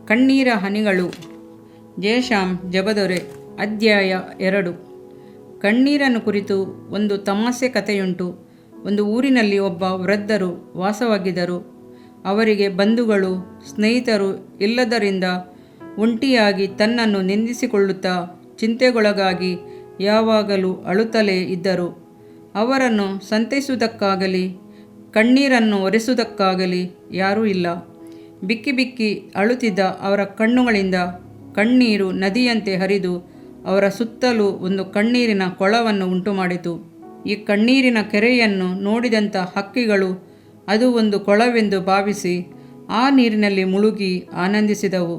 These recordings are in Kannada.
ಕಣ್ಣೀರ ಹನಿಗಳು. ಜಯಶ್ಯಾಮ್ ಜಬದೊರೆ. ಅಧ್ಯಾಯ 2. ಕಣ್ಣೀರನ್ನು ಕುರಿತು ಒಂದು ತಮಾಷೆ ಕಥೆಯುಂಟು. ಒಂದು ಊರಿನಲ್ಲಿ ಒಬ್ಬ ವೃದ್ಧರು ವಾಸವಾಗಿದ್ದರು. ಅವರಿಗೆ ಬಂಧುಗಳು ಸ್ನೇಹಿತರು ಇಲ್ಲದರಿಂದ ಒಂಟಿಯಾಗಿ ತನ್ನನ್ನು ನಿಂದಿಸಿಕೊಳ್ಳುತ್ತಾ ಚಿಂತೆಗೊಳಗಾಗಿ ಯಾವಾಗಲೂ ಅಳುತ್ತಲೇ ಇದ್ದರು. ಅವರನ್ನು ಸಂತೈಸುವುದಕ್ಕಾಗಲಿ ಕಣ್ಣೀರನ್ನು ಒರೆಸುವುದಕ್ಕಾಗಲಿ ಯಾರೂ ಇಲ್ಲ. ಬಿಕ್ಕಿ ಬಿಕ್ಕಿ ಅಳುತ್ತಿದ್ದ ಅವರ ಕಣ್ಣುಗಳಿಂದ ಕಣ್ಣೀರು ನದಿಯಂತೆ ಹರಿದು ಅವರ ಸುತ್ತಲೂ ಒಂದು ಕಣ್ಣೀರಿನ ಕೊಳವನ್ನು ಉಂಟುಮಾಡಿತು. ಈ ಕಣ್ಣೀರಿನ ಕೆರೆಯನ್ನು ನೋಡಿದಂಥ ಹಕ್ಕಿಗಳು ಅದು ಒಂದು ಕೊಳವೆಂದು ಭಾವಿಸಿ ಆ ನೀರಿನಲ್ಲಿ ಮುಳುಗಿ ಆನಂದಿಸಿದವು.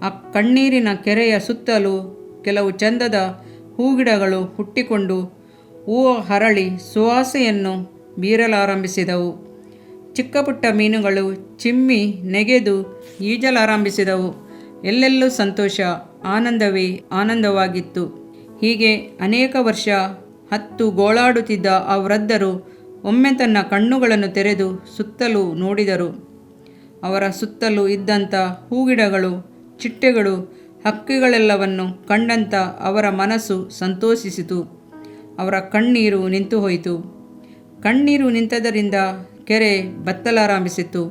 ಆ ಕಣ್ಣೀರಿನ ಕೆರೆಯ ಸುತ್ತಲೂ ಕೆಲವು ಚಂದದ ಹೂಗಿಡಗಳು ಹುಟ್ಟಿಕೊಂಡು ಹೂವು ಹರಳಿ ಸುವಾಸೆಯನ್ನು ಬೀರಲಾರಂಭಿಸಿದವು. ಚಿಕ್ಕ ಪುಟ್ಟ ಮೀನುಗಳು ಚಿಮ್ಮಿ ನೆಗೆದು ಈಜಲಾರಂಭಿಸಿದವು. ಎಲ್ಲೆಲ್ಲೂ ಸಂತೋಷ, ಆನಂದವೇ ಆನಂದವಾಗಿತ್ತು. ಹೀಗೆ ಅನೇಕ ವರ್ಷ ಹತ್ತು ಗೋಳಾಡುತ್ತಿದ್ದ ಆ ವೃದ್ಧರು ಒಮ್ಮೆ ತನ್ನ ಕಣ್ಣುಗಳನ್ನು ತೆರೆದು ಸುತ್ತಲೂ ನೋಡಿದರು. ಅವರ ಸುತ್ತಲೂ ಇದ್ದಂಥ ಹೂಗಿಡಗಳು, ಚಿಟ್ಟೆಗಳು, ಹಕ್ಕಿಗಳೆಲ್ಲವನ್ನು ಕಂಡಂಥ ಅವರ ಮನಸ್ಸು ಸಂತೋಷಿಸಿತು. ಅವರ ಕಣ್ಣೀರು ನಿಂತು ಹೋಯಿತು. ಕಣ್ಣೀರು ನಿಂತದರಿಂದ ಕೆರೆ ಬತ್ತಲಾರಂಭಿಸಿತು.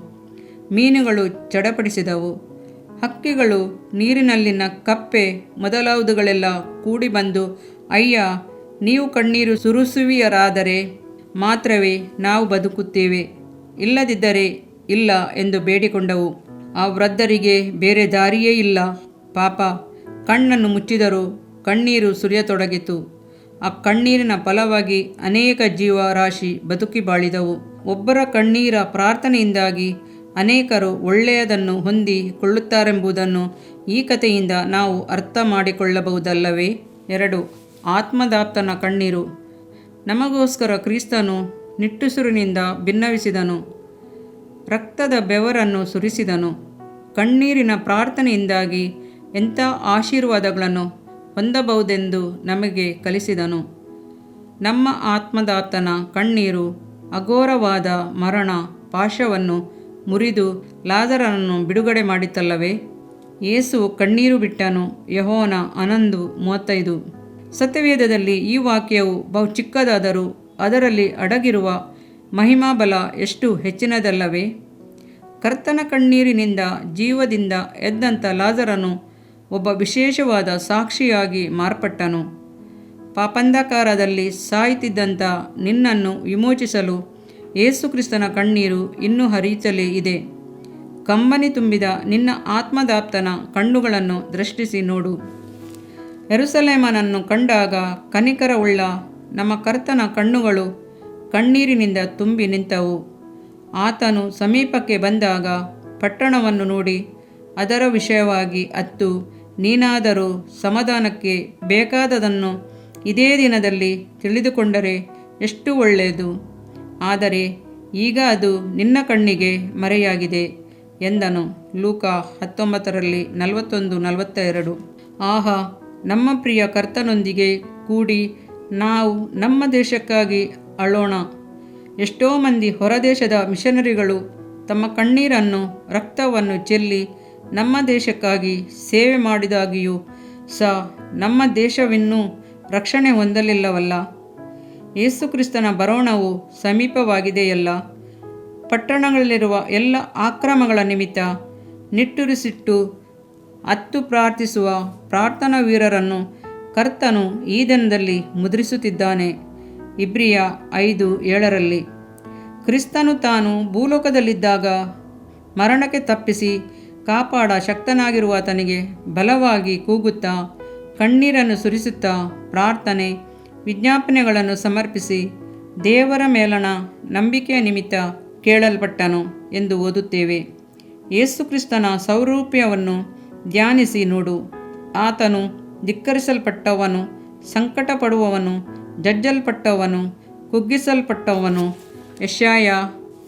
ಮೀನುಗಳು ಚಡಪಡಿಸಿದವು. ಹಕ್ಕಿಗಳು, ನೀರಿನಲ್ಲಿನ ಕಪ್ಪೆ ಮೊದಲಾದವುಗಳೆಲ್ಲ ಕೂಡಿ ಬಂದು, ಅಯ್ಯ, ನೀವು ಕಣ್ಣೀರು ಸುರಿಸುವಿಯರಾದರೆ ಮಾತ್ರವೇ ನಾವು ಬದುಕುತ್ತೇವೆ, ಇಲ್ಲದಿದ್ದರೆ ಇಲ್ಲ ಎಂದು ಬೇಡಿಕೊಂಡವು. ಆ ವೃದ್ಧರಿಗೆ ಬೇರೆ ದಾರಿಯೇ ಇಲ್ಲ. ಪಾಪ, ಕಣ್ಣನ್ನು ಮುಚ್ಚಿದರೂ ಕಣ್ಣೀರು ಸುರಿಯತೊಡಗಿತು. ಆ ಕಣ್ಣೀರಿನ ಫಲವಾಗಿ ಅನೇಕ ಜೀವರಾಶಿ ಬದುಕಿ ಬಾಳಿದವು. ಒಬ್ಬರ ಕಣ್ಣೀರ ಪ್ರಾರ್ಥನೆಯಿಂದಾಗಿ ಅನೇಕರು ಒಳ್ಳೆಯದನ್ನು ಹೊಂದಿಕೊಳ್ಳುತ್ತಾರೆಂಬುದನ್ನು ಈ ಕಥೆಯಿಂದ ನಾವು ಅರ್ಥ ಮಾಡಿಕೊಳ್ಳಬಹುದಲ್ಲವೇ? 2. ಆತ್ಮದಾಪ್ತನ ಕಣ್ಣೀರು. ನಮಗೋಸ್ಕರ ಕ್ರಿಸ್ತನು ನಿಟ್ಟುಸಿರಿನಿಂದ ಭಿನ್ನವಿಸಿದನು, ರಕ್ತದ ಬೆವರನ್ನು ಸುರಿಸಿದನು. ಕಣ್ಣೀರಿನ ಪ್ರಾರ್ಥನೆಯಿಂದಾಗಿ ಎಂಥ ಆಶೀರ್ವಾದಗಳನ್ನು ಹೊಂದಬಹುದೆಂದು ನಮಗೆ ಕಲಿಸಿದನು. ನಮ್ಮ ಆತ್ಮದಾತನ ಕಣ್ಣೀರು ಅಘೋರವಾದ ಮರಣ ಪಾಶವನ್ನು ಮುರಿದು ಲಾಜರನನ್ನು ಬಿಡುಗಡೆ ಮಾಡಿತಲ್ಲವೇ? ಯೇಸು ಕಣ್ಣೀರು ಬಿಟ್ಟನು. ಯೋಹಾನ 11:35. ಸತ್ಯವೇದದಲ್ಲಿ ಈ ವಾಕ್ಯವು ಬಹು ಚಿಕ್ಕದಾದರೂ ಅದರಲ್ಲಿ ಅಡಗಿರುವ ಮಹಿಮಾಬಲ ಎಷ್ಟು ಹೆಚ್ಚಿನದಲ್ಲವೇ? ಕರ್ತನ ಕಣ್ಣೀರಿನಿಂದ ಜೀವದಿಂದ ಎದ್ದಂಥ ಲಾಜರನು ಒಬ್ಬ ವಿಶೇಷವಾದ ಸಾಕ್ಷಿಯಾಗಿ ಮಾರ್ಪಟ್ಟನು. ಪಾಪಂಧಕಾರದಲ್ಲಿ ಸಾಯುತ್ತಿದ್ದಂಥ ನಿನ್ನನ್ನು ವಿಮೋಚಿಸಲು ಯೇಸುಕ್ರಿಸ್ತನ ಕಣ್ಣೀರು ಇನ್ನೂ ಹರಿಯುತ್ತಲೇ ಇದೆ. ಕಂಬನಿ ತುಂಬಿದ ನಿನ್ನ ಆತ್ಮದಾಪ್ತನ ಕಣ್ಣುಗಳನ್ನು ದೃಷ್ಟಿಸಿ ನೋಡು. ಯೆರೂಸಲೇಮನನ್ನು ಕಂಡಾಗ ಕನಿಕರವುಳ್ಳ ನಮ್ಮ ಕರ್ತನ ಕಣ್ಣುಗಳು ಕಣ್ಣೀರಿನಿಂದ ತುಂಬಿ ನಿಂತವು. ಆತನು ಸಮೀಪಕ್ಕೆ ಬಂದಾಗ ಪಟ್ಟಣವನ್ನು ನೋಡಿ ಅದರ ವಿಷಯವಾಗಿ ಅತ್ತು, ನೀನಾದರೂ ಸಮಾಧಾನಕ್ಕೆ ಬೇಕಾದದನ್ನು ಇದೇ ದಿನದಲ್ಲಿ ತಿಳಿದುಕೊಂಡರೆ ಎಷ್ಟು ಒಳ್ಳೆಯದು. ಆದರೆ ಈಗ ಅದು ನಿನ್ನ ಕಣ್ಣಿಗೆ ಮರೆಯಾಗಿದೆ ಎಂದನು. ಲೂಕ 19:41-42. ಆಹಾ, ನಮ್ಮ ಪ್ರಿಯ ಕರ್ತನೊಂದಿಗೆ ಕೂಡಿ ನಾವು ನಮ್ಮ ದೇಶಕ್ಕಾಗಿ ಅಳೋಣ. ಎಷ್ಟೋ ಮಂದಿ ಹೊರದೇಶದ ಮಿಷನರಿಗಳು ತಮ್ಮ ಕಣ್ಣೀರನ್ನು ರಕ್ತವನ್ನು ಚೆಲ್ಲಿ ನಮ್ಮ ದೇಶಕ್ಕಾಗಿ ಸೇವೆ ಮಾಡಿದಾಗಿಯೂ ಸಹ ನಮ್ಮ ದೇಶವಿನ್ನೂ ರಕ್ಷಣೆ ಹೊಂದಲಿಲ್ಲವಲ್ಲ. ಯೇಸುಕ್ರಿಸ್ತನ ಬರೋಣವು ಸಮೀಪವಾಗಿದೆಯಲ್ಲ. ಪಟ್ಟಣಗಳಲ್ಲಿರುವ ಎಲ್ಲ ಆಕ್ರಮಗಳ ನಿಮಿತ್ತ ನಿಟ್ಟುರಿಸಿಟ್ಟು ಅತ್ತು ಪ್ರಾರ್ಥಿಸುವ ಪ್ರಾರ್ಥನಾ ವೀರರನ್ನು ಕರ್ತನು ಈ ದಿನದಲ್ಲಿ ಮುದ್ರಿಸುತ್ತಿದ್ದಾನೆ. ಇಬ್ರಿಯ 5:7. ಕ್ರಿಸ್ತನು ತಾನು ಭೂಲೋಕದಲ್ಲಿದ್ದಾಗ ಮರಣಕ್ಕೆ ತಪ್ಪಿಸಿ ಕಾಪಾಡ ಶಕ್ತನಾಗಿರುವ ಆತನಿಗೆ ಬಲವಾಗಿ ಕೂಗುತ್ತಾ ಕಣ್ಣೀರನ್ನು ಸುರಿಸುತ್ತಾ ಪ್ರಾರ್ಥನೆ ವಿಜ್ಞಾಪನೆಗಳನ್ನು ಸಮರ್ಪಿಸಿ ದೇವರ ಮೇಲಣ ನಂಬಿಕೆಯ ನಿಮಿತ್ತ ಕೇಳಲ್ಪಟ್ಟನು ಎಂದು ಓದುತ್ತೇವೆ. ಯೇಸುಕ್ರಿಸ್ತನ ಸ್ವರೂಪವನ್ನು ಧ್ಯಾನಿಸಿ ನೋಡು. ಆತನು ಧಿಕ್ಕರಿಸಲ್ಪಟ್ಟವನು, ಸಂಕಟಪಡುವವನು, ಜಜ್ಜಲ್ಪಟ್ಟವನು, ಕುಗ್ಗಿಸಲ್ಪಟ್ಟವನು. ಯೆಶಾಯ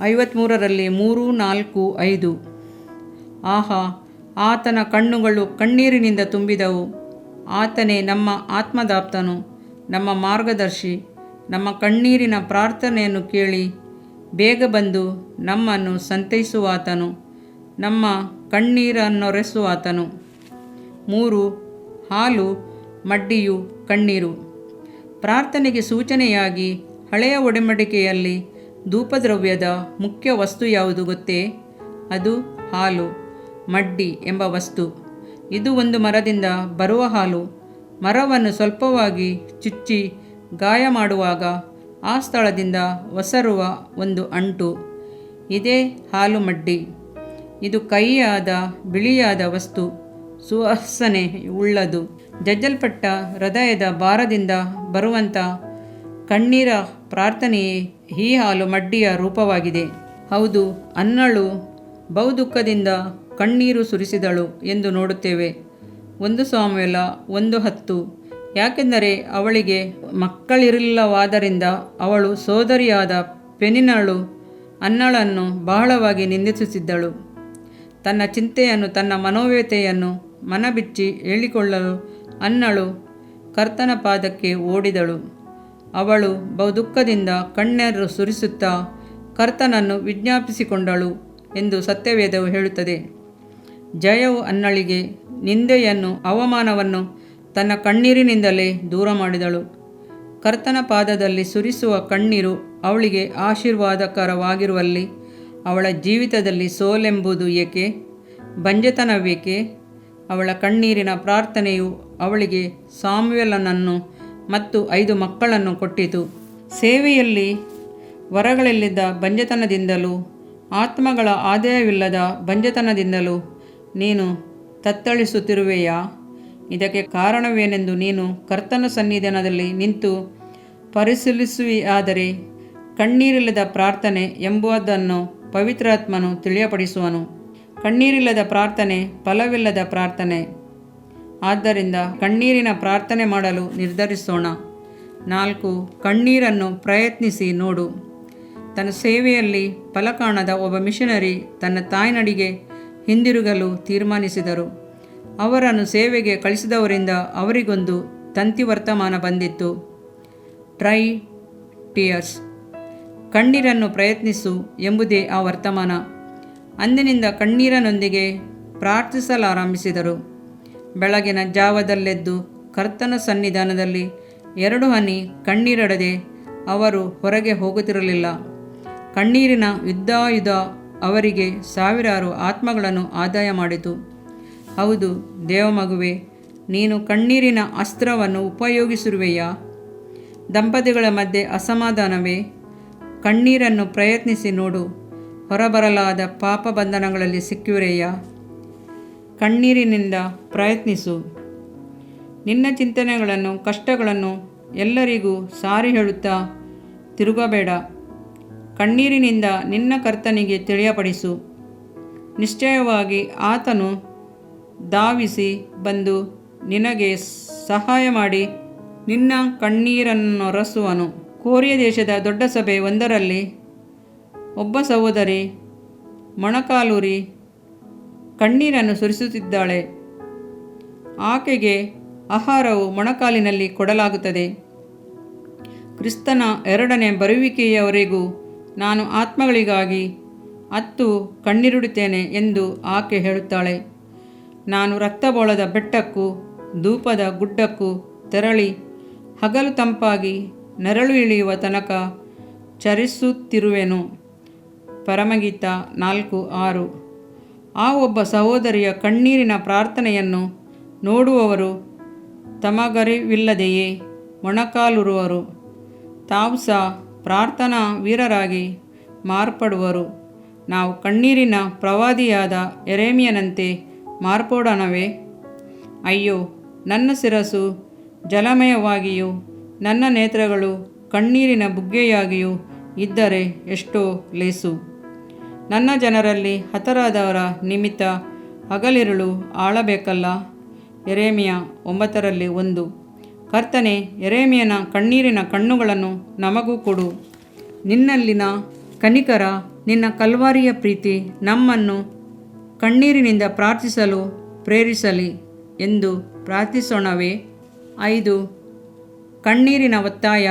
53:3-4-5. ಆಹಾ, ಆತನ ಕಣ್ಣುಗಳು ಕಣ್ಣೀರಿನಿಂದ ತುಂಬಿದವು. ಆತನೇ ನಮ್ಮ ಆತ್ಮದಾಪ್ತನು, ನಮ್ಮ ಮಾರ್ಗದರ್ಶಿ. ನಮ್ಮ ಕಣ್ಣೀರಿನ ಪ್ರಾರ್ಥನೆಯನ್ನು ಕೇಳಿ ಬೇಗ ಬಂದು ನಮ್ಮನ್ನು ಸಂತೈಸುವಾತನು. ನಮ್ಮ ಕಣ್ಣೀರನ್ನೊರೆಸುವಾತನು. 3. ಹಾಲು, ಮಡ್ಡಿಯು, ಕಣ್ಣೀರು. ಪ್ರಾರ್ಥನೆಗೆ ಸೂಚನೆಯಾಗಿ ಹಳೆಯ ಒಡಂಬಡಿಕೆಯಲ್ಲಿ ಧೂಪದ್ರವ್ಯದ ಮುಖ್ಯ ವಸ್ತು ಯಾವುದು ಗೊತ್ತೇ? ಅದು ಹಾಲು, ಮಡ್ಡಿ ಎಂಬ ವಸ್ತು. ಇದು ಒಂದು ಮರದಿಂದ ಬರುವ ಹಾಲು. ಮರವನ್ನು ಸ್ವಲ್ಪವಾಗಿ ಚುಚ್ಚಿ ಗಾಯ ಮಾಡುವಾಗ ಆ ಸ್ಥಳದಿಂದ ಒಸರುವ ಒಂದು ಅಂಟು. ಇದೇ ಹಾಲು ಮಡ್ಡಿ. ಇದು ಕಹಿಯಾದ ಬಿಳಿಯಾದ ವಸ್ತು, ಸುವಾಸನೆ ಉಳ್ಳದು. ಜಜ್ಜಲ್ಪಟ್ಟ ಹೃದಯದ ಭಾರದಿಂದ ಬರುವಂಥ ಕಣ್ಣೀರ ಪ್ರಾರ್ಥನೆಯೇ ಈ ಹಾಲು ಮಡ್ಡಿಯ ರೂಪವಾಗಿದೆ. ಹೌದು, ಅನ್ನಳು ಬಹುದುಃಖದಿಂದ ಕಣ್ಣೀರು ಸುರಿಸಿದಳು ಎಂದು ನೋಡುತ್ತೇವೆ. 1 ಸಾಮುವೇಲ 1:10. ಯಾಕೆಂದರೆ ಅವಳಿಗೆ ಮಕ್ಕಳಿರಲಿಲ್ಲವಾದ್ದರಿಂದ ಅವಳು ಸೋದರಿಯಾದ ಪೆನಿನ್ನಳು ಅನ್ನಳನ್ನು ಬಹಳವಾಗಿ ನಿಂದಿಸುತ್ತಿದ್ದಳು. ತನ್ನ ಚಿಂತೆಯನ್ನು, ತನ್ನ ಮನೋವ್ಯಥೆಯನ್ನು ಮನಬಿಚ್ಚಿ ಹೇಳಿಕೊಳ್ಳಲು ಅನ್ನಳು ಕರ್ತನ ಪಾದಕ್ಕೆ ಓಡಿದಳು. ಅವಳು ಬಹುದುಃಖದಿಂದ ಕಣ್ಣೀರು ಸುರಿಸುತ್ತಾ ಕರ್ತನನ್ನು ವಿಜ್ಞಾಪಿಸಿಕೊಂಡಳು ಎಂದು ಸತ್ಯವೇದವು ಹೇಳುತ್ತದೆ. ಜಯವು ಅನ್ನಳಿಗೆ ನಿಂದೆಯನ್ನು, ಅವಮಾನವನ್ನು ತನ್ನ ಕಣ್ಣೀರಿನಿಂದಲೇ ದೂರ ಮಾಡಿದಳು. ಕರ್ತನ ಪಾದದಲ್ಲಿ ಸುರಿಸುವ ಕಣ್ಣೀರು ಅವಳಿಗೆ ಆಶೀರ್ವಾದಕರವಾಗಿರುವಲ್ಲಿ ಅವಳ ಜೀವಿತದಲ್ಲಿ ಸೋಲೆಂಬುದು ಏಕೆ? ಬಂಜೆತನವೇಕೆ? ಅವಳ ಕಣ್ಣೀರಿನ ಪ್ರಾರ್ಥನೆಯು ಅವಳಿಗೆ ಸಾಮುವೇಲನನ್ನು ಮತ್ತು 5 ಮಕ್ಕಳನ್ನು ಕೊಟ್ಟಿತು. ಸೇವೆಯಲ್ಲಿ ವರಗಳಿಲ್ಲದ ಬಂಜೆತನದಿಂದಲೂ ಆತ್ಮಗಳ ಆದಾಯವಿಲ್ಲದ ಬಂಜೆತನದಿಂದಲೂ ನೀನು ತತ್ತಳಿಸುತ್ತಿರುವೆಯಾ? ಇದಕ್ಕೆ ಕಾರಣವೇನೆಂದು ನೀನು ಕರ್ತನ ಸನ್ನಿಧಾನದಲ್ಲಿ ನಿಂತು ಪರಿಶೀಲಿಸುವಿಯಾದರೆ ಕಣ್ಣೀರಿಲ್ಲದ ಪ್ರಾರ್ಥನೆ ಎಂಬುದನ್ನು ಪವಿತ್ರಾತ್ಮನು ತಿಳಿಯಪಡಿಸುವನು. ಕಣ್ಣೀರಿಲ್ಲದ ಪ್ರಾರ್ಥನೆ ಫಲವಿಲ್ಲದ ಪ್ರಾರ್ಥನೆ. ಆದ್ದರಿಂದ ಕಣ್ಣೀರಿನ ಪ್ರಾರ್ಥನೆ ಮಾಡಲು ನಿರ್ಧರಿಸೋಣ. 4. ಕಣ್ಣೀರನ್ನು ಪ್ರಯತ್ನಿಸಿ ನೋಡು. ತನ್ನ ಸೇವೆಯಲ್ಲಿ ಫಲ ಕಾಣದ ಒಬ್ಬ ಮಿಷನರಿ ತನ್ನ ತಾಯ್ನಾಡಿಗೆ ಹಿಂದಿರುಗಲು ತೀರ್ಮಾನಿಸಿದರು. ಅವರನ್ನು ಸೇವೆಗೆ ಕಳಿಸಿದವರಿಂದ ಅವರಿಗೊಂದು ತಂತಿ ವರ್ತಮಾನ ಬಂದಿತ್ತು. ಟ್ರೈ ಟಿಯರ್ಸ್, ಕಣ್ಣೀರನ್ನು ಪ್ರಯತ್ನಿಸು ಎಂಬುದೇ ಆ ವರ್ತಮಾನ. ಅಂದಿನಿಂದ ಕಣ್ಣೀರಿನೊಂದಿಗೆ ಪ್ರಾರ್ಥಿಸಲಾರಂಭಿಸಿದರು. ಬೆಳಗಿನ ಜಾವದಲ್ಲೆದ್ದು ಕರ್ತನ ಸನ್ನಿಧಾನದಲ್ಲಿ 2 ಹನಿ ಕಣ್ಣೀರಡದೆ ಅವರು ಹೊರಗೆ ಹೋಗುತ್ತಿರಲಿಲ್ಲ. ಕಣ್ಣೀರಿನ ಯುದ್ಧಾಯುಧ ಅವರಿಗೆ ಸಾವಿರಾರು ಆತ್ಮಗಳನ್ನು ಆದಾಯ ಮಾಡಿತು. ಹೌದು ದೇವಮಗುವೆ, ನೀನು ಕಣ್ಣೀರಿನ ಅಸ್ತ್ರವನ್ನು ಉಪಯೋಗಿಸಿರುವೆಯಾ? ದಂಪತಿಗಳ ಮಧ್ಯೆ ಅಸಮಾಧಾನವೇ? ಕಣ್ಣೀರನ್ನು ಪ್ರಯತ್ನಿಸಿ ನೋಡು. ಹೊರಬರಲಾದ ಪಾಪ ಬಂಧನಗಳಲ್ಲಿ ಸಿಕ್ಕಿರುವೆಯಾ? ಕಣ್ಣೀರಿನಿಂದ ಪ್ರಯತ್ನಿಸು. ನಿನ್ನ ಚಿಂತನೆಗಳನ್ನು, ಕಷ್ಟಗಳನ್ನು ಎಲ್ಲರಿಗೂ ಸಾರಿ ಹೇಳುತ್ತಾ ತಿರುಗಬೇಡ. ಕಣ್ಣೀರಿನಿಂದ ನಿನ್ನ ಕರ್ತನಿಗೆ ತಿಳಿಯಪಡಿಸು. ನಿಶ್ಚಯವಾಗಿ ಆತನು ಧಾವಿಸಿ ಬಂದು ನಿನಗೆ ಸಹಾಯ ಮಾಡಿ ನಿನ್ನ ಕಣ್ಣೀರನ್ನೊರೆಸುವನು. ಕೊರಿಯ ದೇಶದ ದೊಡ್ಡ ಸಭೆ ಒಂದರಲ್ಲಿ ಒಬ್ಬ ಸಹೋದರಿ ಮೊಣಕಾಲೂರಿ ಕಣ್ಣೀರನ್ನು ಸುರಿಸುತ್ತಿದ್ದಾಳೆ. ಆಕೆಗೆ ಆಹಾರವು ಮೊಣಕಾಲಿನಲ್ಲಿ ಕೊಡಲಾಗುತ್ತದೆ. ಕ್ರಿಸ್ತನ 2ನೇ ಬರುವಿಕೆಯವರೆಗೂ ನಾನು ಆತ್ಮಗಳಿಗಾಗಿ ಅತ್ತು ಕಣ್ಣೀರಿಡುತ್ತೇನೆ ಎಂದು ಆಕೆ ಹೇಳುತ್ತಾಳೆ. ನಾನು ರಕ್ತಬೋಳದ ಬೆಟ್ಟಕ್ಕೂ ಧೂಪದ ಗುಡ್ಡಕ್ಕೂ ತೆರಳಿ ಹಗಲು ತಂಪಾಗಿ ನೆರಳು ಇಳಿಯುವ ತನಕ ಚರಿಸುತ್ತಿರುವೆನು. ಪರಮಗೀತ 4:6. ಆ ಒಬ್ಬ ಸಹೋದರಿಯ ಕಣ್ಣೀರಿನ ಪ್ರಾರ್ಥನೆಯನ್ನು ನೋಡುವವರು ತಮಗರಿವಿಲ್ಲದೆಯೇ ಮೊಣಕಾಲೂರುವರು. ತಾವು ಸಹ ಪ್ರಾರ್ಥನಾ ವೀರರಾಗಿ ಮಾರ್ಪಡುವರು. ನಾವು ಕಣ್ಣೀರಿನ ಪ್ರವಾದಿಯಾದ ಯೆರೆಮೀಯನಂತೆ ಮಾರ್ಪಡೋಣವೇ? ಅಯ್ಯೋ, ನನ್ನ ಶಿರಸ್ಸು ಜಲಮಯವಾಗಿಯೂ ನನ್ನ ನೇತ್ರಗಳು ಕಣ್ಣೀರಿನ ಬುಗ್ಗೆಯಾಗಿಯೂ ಇದ್ದರೆ ಎಷ್ಟೋ ಲೇಸು. ನನ್ನ ಜನರಲ್ಲಿ ಹತರಾದವರ ನಿಮಿತ್ತ ಹಗಲಿರುಳು ಆಳಬೇಕಲ್ಲ. ಯೆರೆಮೀಯ 9:1. ಕರ್ತನೇ, ಯೆರೆಮೀಯನ ಕಣ್ಣೀರಿನ ಕಣ್ಣುಗಳನ್ನು ನಮಗೂ ಕೊಡು. ನಿನ್ನಲ್ಲಿನ ಕನಿಕರ, ನಿನ್ನ ಕಲ್ವಾರಿಯ ಪ್ರೀತಿ ನಮ್ಮನ್ನು ಕಣ್ಣೀರಿನಿಂದ ಪ್ರಾರ್ಥಿಸಲು ಪ್ರೇರಿಸಲಿ ಎಂದು ಪ್ರಾರ್ಥಿಸೋಣವೇ? 5. ಕಣ್ಣೀರಿನ ಒತ್ತಾಯ.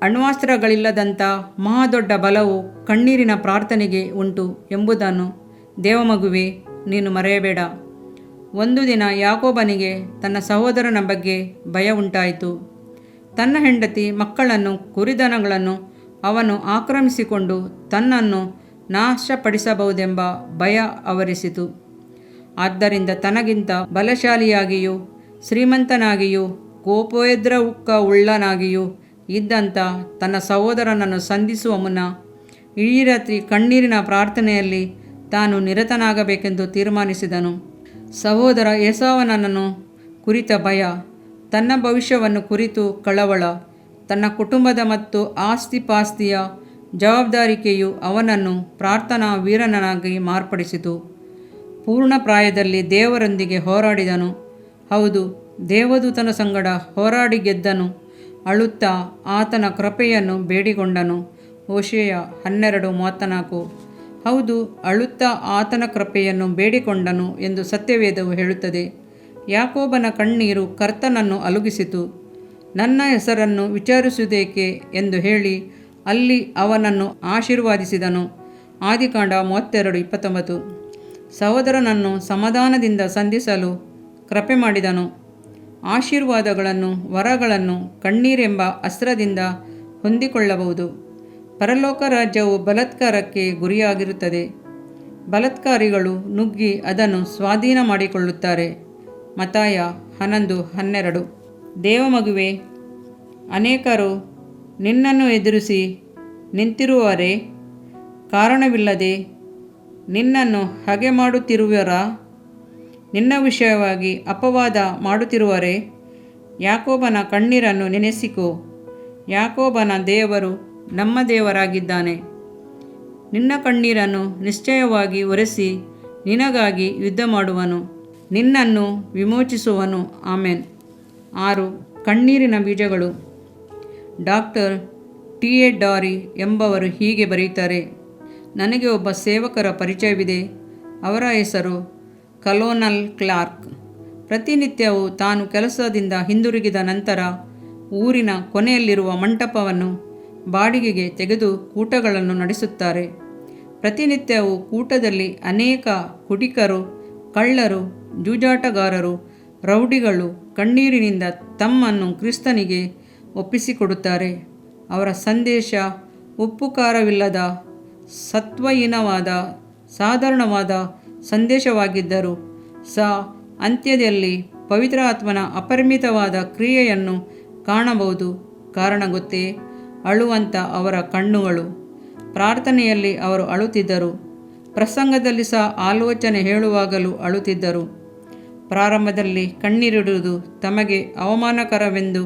ಅಣ್ವಸ್ತ್ರಗಳಿಲ್ಲದಂಥ ಮಹಾದೊಡ್ಡ ಬಲವು ಕಣ್ಣೀರಿನ ಪ್ರಾರ್ಥನೆಗೆ ಉಂಟು ಎಂಬುದನ್ನು ದೇವಮಗುವೆ, ನೀನು ಮರೆಯಬೇಡ. ಒಂದು ದಿನ ಯಾಕೋಬನಿಗೆ ತನ್ನ ಸಹೋದರನ ಬಗ್ಗೆ ಭಯ ಉಂಟಾಯಿತು. ತನ್ನ ಹೆಂಡತಿ, ಮಕ್ಕಳನ್ನು, ಕುರಿದನಗಳನ್ನು ಅವನು ಆಕ್ರಮಿಸಿಕೊಂಡು ತನ್ನನ್ನು ನಾಶಪಡಿಸಬಹುದೆಂಬ ಭಯ ಆವರಿಸಿತು. ಆದ್ದರಿಂದ ತನಗಿಂತ ಬಲಶಾಲಿಯಾಗಿಯೂ ಶ್ರೀಮಂತನಾಗಿಯೂ ಕೋಪೋದ್ರೇಕವುಳ್ಳನಾಗಿಯೂ ಇದ್ದಂಥ ತನ್ನ ಸಹೋದರನನ್ನು ಸಂಧಿಸುವ ಮುನ್ನ ಇಡೀ ರಾತ್ರಿ ಕಣ್ಣೀರಿನ ಪ್ರಾರ್ಥನೆಯಲ್ಲಿ ತಾನು ನಿರತನಾಗಬೇಕೆಂದು ತೀರ್ಮಾನಿಸಿದನು. ಸಹೋದರ ಏಸಾವನನ್ನು ಕುರಿತ ಭಯ, ತನ್ನ ಭವಿಷ್ಯವನ್ನು ಕುರಿತು ಕಳವಳ, ತನ್ನ ಕುಟುಂಬದ ಮತ್ತು ಆಸ್ತಿಪಾಸ್ತಿಯ ಜವಾಬ್ದಾರಿಕೆಯು ಅವನನ್ನು ಪ್ರಾರ್ಥನಾ ವೀರನಾಗಿ ಮಾರ್ಪಡಿಸಿತು. ಪೂರ್ಣ ಪ್ರಾಯದಲ್ಲಿ ದೇವರೊಂದಿಗೆ ಹೋರಾಡಿದನು. ಹೌದು, ದೇವದೂತನ ಸಂಗಡ ಹೋರಾಡಿ ಗೆದ್ದನು. ಅಳುತ್ತಾ ಆತನ ಕೃಪೆಯನ್ನು ಬೇಡಿಕೊಂಡನು. ಹೋಶೇಯ 12:34. ಹೌದು, ಅಳುತ್ತಾ ಆತನ ಕೃಪೆಯನ್ನು ಬೇಡಿಕೊಂಡನು ಎಂದು ಸತ್ಯವೇದವು ಹೇಳುತ್ತದೆ. ಯಾಕೋಬನ ಕಣ್ಣೀರು ಕರ್ತನನ್ನು ಅಲುಗಿಸಿತು. ನನ್ನ ಹೆಸರನ್ನು ವಿಚಾರಿಸುವುದೇಕೆ ಎಂದು ಹೇಳಿ ಅಲ್ಲಿ ಅವನನ್ನು ಆಶೀರ್ವಾದಿಸಿದನು. ಆದಿಕಾಂಡ 32:29. ಸಹೋದರನನ್ನು ಸಮಾಧಾನದಿಂದ ಸಂಧಿಸಲು ಕೃಪೆ ಮಾಡಿದನು. ಆಶೀರ್ವಾದಗಳನ್ನು, ವರಗಳನ್ನು ಕಣ್ಣೀರೆಂಬ ಅಸ್ತ್ರದಿಂದ ಹೊಂದಿಕೊಳ್ಳಬಹುದು. ಪರಲೋಕ ರಾಜ್ಯವು ಬಲಾತ್ಕಾರಕ್ಕೆ ಗುರಿಯಾಗಿರುತ್ತದೆ. ಬಲಾತ್ಕಾರಿಗಳು ನುಗ್ಗಿ ಅದನ್ನು ಸ್ವಾಧೀನ ಮಾಡಿಕೊಳ್ಳುತ್ತಾರೆ. ಮತ್ತಾಯ 11:12. ದೇವಮಗುವೆ, ಅನೇಕರು ನಿನ್ನನ್ನು ಎದುರಿಸಿ ನಿಂತಿರುವರೇ? ಕಾರಣವಿಲ್ಲದೆ ನಿನ್ನನ್ನು ಹಗೆ ಮಾಡುತ್ತಿರುವರಾ? ನಿನ್ನ ವಿಷಯವಾಗಿ ಅಪವಾದ ಮಾಡುತ್ತಿರುವರೇ? ಯಾಕೋಬನ ಕಣ್ಣೀರನ್ನು ನೆನೆಸಿಕೋ. ಯಾಕೋಬನ ದೇವರು ನಮ್ಮ ದೇವರಾಗಿದ್ದಾನೆ. ನಿನ್ನ ಕಣ್ಣೀರನ್ನು ನಿಶ್ಚಯವಾಗಿ ಒರೆಸಿ ನಿನಗಾಗಿ ಯುದ್ಧ ಮಾಡುವನು, ನಿನ್ನನ್ನು ವಿಮೋಚಿಸುವನು. ಆಮೆನ್. 6. ಕಣ್ಣೀರಿನ ಬೀಜಗಳು. Doctor TA. ಡಾರಿ ಎಂಬವರು ಹೀಗೆ ಬರೆಯುತ್ತಾರೆ. ನನಗೆ ಒಬ್ಬ ಸೇವಕರ ಪರಿಚಯವಿದೆ. ಅವರ ಹೆಸರು ಕಲೋನಲ್ ಕ್ಲಾರ್ಕ್. ಪ್ರತಿನಿತ್ಯವೂ ತಾನು ಕೆಲಸದಿಂದ ಹಿಂದಿರುಗಿದ ನಂತರ ಊರಿನ ಕೊನೆಯಲ್ಲಿರುವ ಮಂಟಪವನ್ನು ಬಾಡಿಗೆಗೆ ತೆಗೆದು ಕೂಟಗಳನ್ನು ನಡೆಸುತ್ತಾರೆ. ಪ್ರತಿನಿತ್ಯವೂ ಕೂಟದಲ್ಲಿ ಅನೇಕ ಕುಡಿಕರು, ಕಳ್ಳರು, ಜೂಜಾಟಗಾರರು, ರೌಡಿಗಳು ಕಣ್ಣೀರಿನಿಂದ ತಮ್ಮನ್ನು ಕ್ರಿಸ್ತನಿಗೆ ಒಪ್ಪಿಸಿಕೊಡುತ್ತಾರೆ. ಅವರ ಸಂದೇಶ ಉಪ್ಪುಕಾರವಿಲ್ಲದ, ಸತ್ವಹೀನವಾದ, ಸಾಧಾರಣವಾದ ಸಂದೇಶವಾಗಿದ್ದರೂ ಸಹ ಅಂತ್ಯದಲ್ಲಿ ಪವಿತ್ರಾತ್ಮನ ಅಪರಿಮಿತವಾದ ಕ್ರಿಯೆಯನ್ನು ಕಾಣಬಹುದು. ಕಾರಣ ಗೊತ್ತೇ? ಅಳುವಂಥ ಅವರ ಕಣ್ಣುಗಳು. ಪ್ರಾರ್ಥನೆಯಲ್ಲಿ ಅವರು ಅಳುತ್ತಿದ್ದರು. ಪ್ರಸಂಗದಲ್ಲಿ ಸಹ ಆಲೋಚನೆ ಹೇಳುವಾಗಲೂ ಅಳುತ್ತಿದ್ದರು. ಪ್ರಾರಂಭದಲ್ಲಿ ಕಣ್ಣೀರಿಡುವುದು ತಮಗೆ ಅವಮಾನಕರವೆಂದು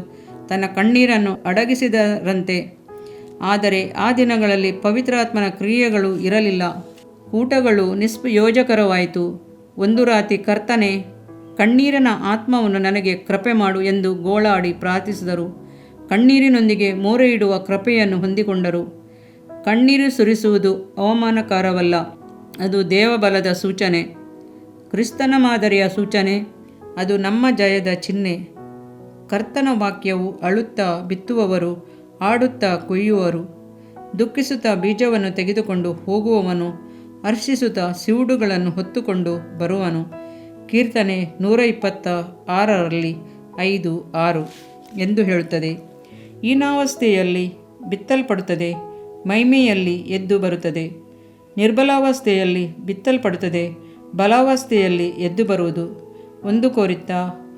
ತನ್ನ ಕಣ್ಣೀರನ್ನು ಅಡಗಿಸಿದರಂತೆ. ಆದರೆ ಆ ದಿನಗಳಲ್ಲಿ ಪವಿತ್ರಾತ್ಮನ ಕ್ರಿಯೆಗಳು ಇರಲಿಲ್ಲ. ಕೂಟಗಳು ನಿಷ್ಪ್ರಯೋಜಕರವಾಯಿತು. ಒಂದು ರಾತ್ರಿ ಕರ್ತನೇ, ಕಣ್ಣೀರಿನ ಆತ್ಮವನ್ನು ನನಗೆ ಕೃಪೆ ಮಾಡು ಎಂದು ಗೋಳಾಡಿ ಪ್ರಾರ್ಥಿಸಿದರು. ಕಣ್ಣೀರಿನೊಂದಿಗೆ ಮೊರೆಯಿಡುವ ಕೃಪೆಯನ್ನು ಹೊಂದಿಕೊಂಡರು. ಕಣ್ಣೀರು ಸುರಿಸುವುದು ಅವಮಾನಕರವಲ್ಲ, ಅದು ದೇವಬಲದ ಸೂಚನೆ, ಕ್ರಿಸ್ತನ ಮಾದರಿಯ ಸೂಚನೆ. ಅದು ನಮ್ಮ ಜಯದ ಚಿಹ್ನೆ. ಕರ್ತನ ವಾಕ್ಯವು ಅಳುತ್ತಾ ಬಿತ್ತುವವರು ಆಡುತ್ತಾ ಕೊಯ್ಯುವರು. ದುಃಖಿಸುತ್ತಾ ಬೀಜವನ್ನು ತೆಗೆದುಕೊಂಡು ಹೋಗುವವನು ಹರ್ಷಿಸುತ್ತಾ ಸಿವುಡುಗಳನ್ನು ಹೊತ್ತುಕೊಂಡು ಬರುವನು. ಕೀರ್ತನೆ 126 5-6 ಎಂದು ಹೇಳುತ್ತದೆ. ಹೀನಾವಸ್ಥೆಯಲ್ಲಿ ಬಿತ್ತಲ್ಪಡುತ್ತದೆ, ಮಹಿಮೆಯಲ್ಲಿ ಎದ್ದು ಬರುತ್ತದೆ. ನಿರ್ಬಲಾವಸ್ಥೆಯಲ್ಲಿ ಬಿತ್ತಲ್ಪಡುತ್ತದೆ, ಬಲಾವಸ್ಥೆಯಲ್ಲಿ ಎದ್ದು ಬರುವುದು. 1 ಕೊರಿಂಥ